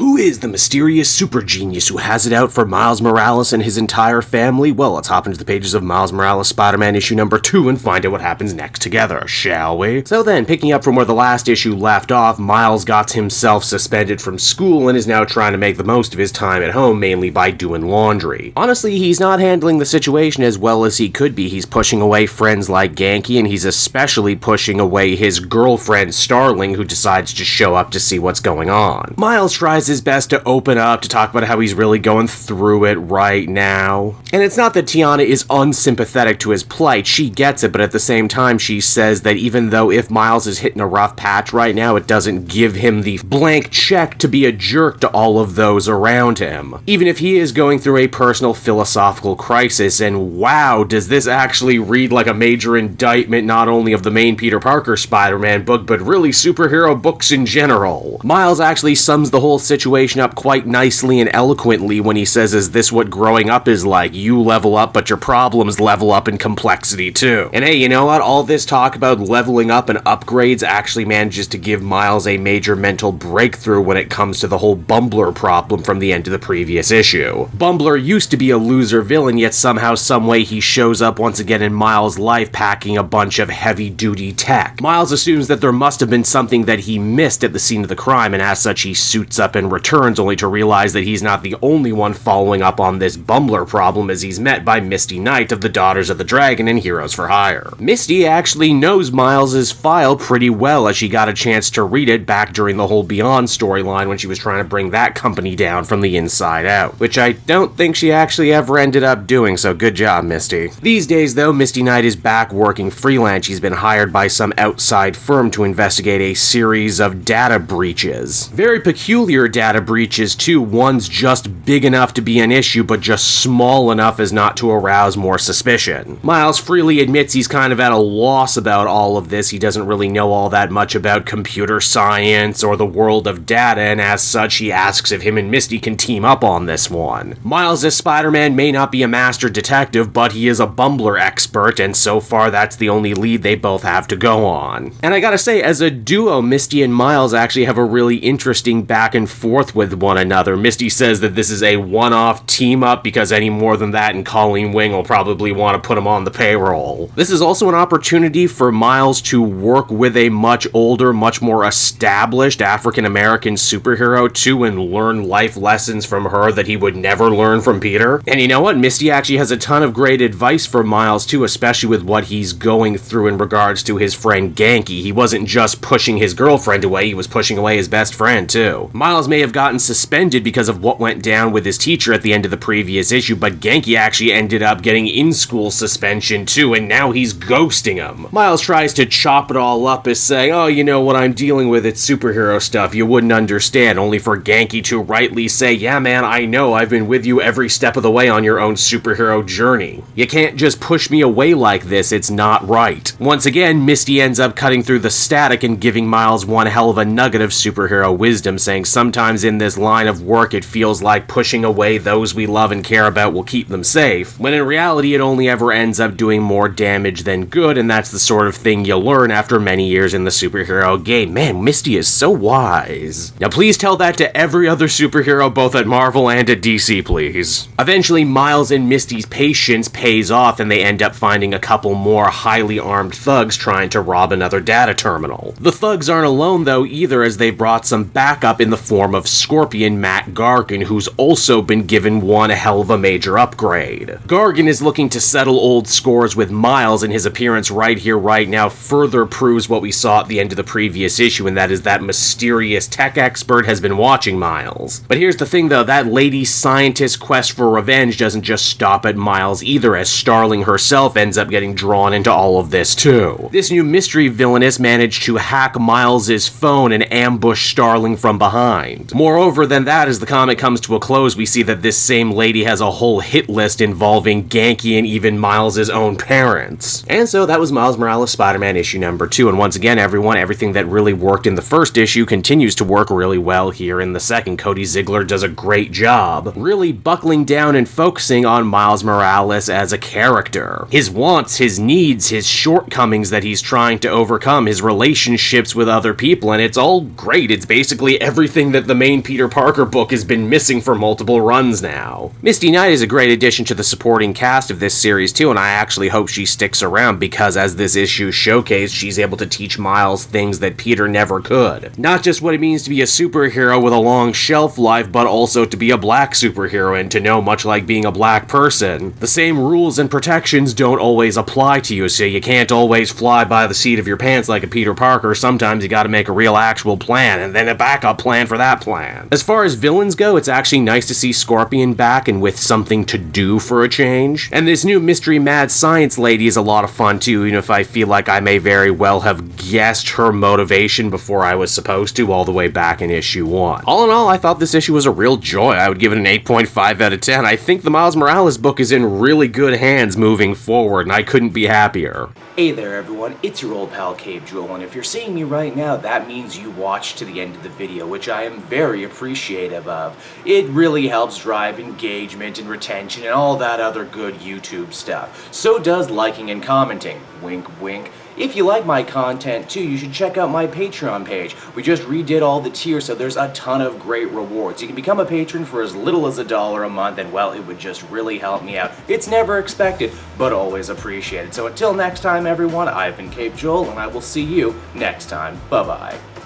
Who is the mysterious super genius who has it out for Miles Morales and his entire family? Well, let's hop into the pages of Miles Morales Spider-Man issue number 2 and find out what happens next together, shall we? So then, picking up from where the last issue left off, Miles got himself suspended from school and is now trying to make the most of his time at home, mainly by doing laundry. Honestly, he's not handling the situation as well as he could be. He's pushing away friends like Ganke, and he's especially pushing away his girlfriend Starling, who decides to show up to see what's going on. Miles tries his best to open up, to talk about how he's really going through it right now. And it's not that Tiana is unsympathetic to his plight, she gets it, but at the same time she says that even though if Miles is hitting a rough patch right now, it doesn't give him the blank check to be a jerk to all of those around him. Even if he is going through a personal philosophical crisis, and wow, does this actually read like a major indictment not only of the main Peter Parker Spider-Man book, but really superhero books in general. Miles actually sums the whole situation up quite nicely and eloquently when he says, is this what growing up is like? You level up, but your problems level up in complexity too. And hey, you know what? All this talk about leveling up and upgrades actually manages to give Miles a major mental breakthrough when it comes to the whole Bumbler problem from the end of the previous issue. Bumbler used to be a loser villain, yet somehow, someway he shows up once again in Miles' life packing a bunch of heavy-duty tech. Miles assumes that there must have been something that he missed at the scene of the crime, and as such he suits up and returns, only to realize that he's not the only one following up on this Bumbler problem, as he's met by Misty Knight of the Daughters of the Dragon and Heroes for Hire. Misty actually knows Miles' file pretty well, as she got a chance to read it back during the whole Beyond storyline when she was trying to bring that company down from the inside out, which I don't think she actually ever ended up doing, so good job, Misty. These days, though, Misty Knight is back working freelance. She's been hired by some outside firm to investigate a series of data breaches. Very peculiar data breaches, too. One's just big enough to be an issue, but just small enough as not to arouse more suspicion. Miles freely admits he's kind of at a loss about all of this. He doesn't really know all that much about computer science or the world of data, and as such, he asks if him and Misty can team up on this one. Miles as Spider-Man may not be a master detective, but he is a Bumbler expert, and so far that's the only lead they both have to go on. And I gotta say, as a duo, Misty and Miles actually have a really interesting back and forth with one another. Misty says that this is a one-off team-up because any more than that and Colleen Wing will probably want to put him on the payroll. This is also an opportunity for Miles to work with a much older, much more established African-American superhero too, and learn life lessons from her that he would never learn from Peter. And you know what? Misty actually has a ton of great advice for Miles too, especially with what he's going through in regards to his friend Ganke. He wasn't just pushing his girlfriend away, he was pushing away his best friend too. Miles may have gotten suspended because of what went down with his teacher at the end of the previous issue, but Ganke actually ended up getting in-school suspension too, and now he's ghosting him. Miles tries to chop it all up as saying, oh, you know what I'm dealing with, it's superhero stuff, you wouldn't understand, only for Ganke to rightly say, yeah man, I know, I've been with you every step of the way on your own superhero journey. You can't just push me away like this, it's not right. Once again, Misty ends up cutting through the static and giving Miles one hell of a nugget of superhero wisdom, saying sometimes in this line of work it feels like pushing away those we love and care about will keep them safe, when in reality it only ever ends up doing more damage than good, and that's the sort of thing you learn after many years in the superhero game. Man, Misty is so wise. Now please tell that to every other superhero both at Marvel and at DC, please. Eventually, Miles and Misty's patience pays off, and they end up finding a couple more highly armed thugs trying to rob another data terminal. The thugs aren't alone though either, as they brought some backup in the form of Scorpion Matt Gargan, who's also been given one hell of a major upgrade. Gargan is looking to settle old scores with Miles, and his appearance right here, right now further proves what we saw at the end of the previous issue, and that is that mysterious tech expert has been watching Miles. But here's the thing though, that lady scientist quest for revenge doesn't just stop at Miles either, as Starling herself ends up getting drawn into all of this too. This new mystery villainess managed to hack Miles' phone and ambush Starling from behind. Moreover than that, as the comic comes to a close, we see that this same lady has a whole hit list involving Ganke and even Miles' own parents. And so that was Miles Morales Spider-Man issue number 2, and once again everyone, everything that really worked in the first issue continues to work really well here in the second. Cody Ziglar does a great job, really buckling down and focusing on Miles Morales as a character. His wants, his needs, his shortcomings that he's trying to overcome, his relationships with other people, and it's all great. It's basically everything that the main Peter Parker book has been missing for multiple runs now. Misty Knight is a great addition to the supporting cast of this series too, and I actually hope she sticks around because as this issue showcased, she's able to teach Miles things that Peter never could. Not just what it means to be a superhero with a long shelf life, but also to be a black superhero and to know, much like being a black person, the same rules and protections don't always apply to you, so you can't always fly by the seat of your pants like a Peter Parker. Sometimes you gotta make a real actual plan, and then a backup plan for that plan. As far as villains go, it's actually nice to see Scorpion back and with something to do for a change. And this new mystery mad science lady is a lot of fun too, even if I feel like I may very well have guessed her motivation before I was supposed to all the way back in issue 1. All in all, I thought this issue was a real joy. I would give it an 8.5 out of 10. I think the Miles Morales book is in really good hands moving forward, and I couldn't be happier. Hey there everyone, it's your old pal Cape Jewel, and if you're seeing me right now, that means you watched to the end of the video, which I am very appreciative of. It really helps drive engagement and retention and all that other good YouTube stuff. So does liking and commenting. Wink wink. If you like my content too, you should check out my Patreon page. We just redid all the tiers, so there's a ton of great rewards. You can become a patron for as little as $1 a month, and well, it would just really help me out. It's never expected, but always appreciated. So until next time everyone, I've been Cape Joel, and I will see you next time. Bye-bye.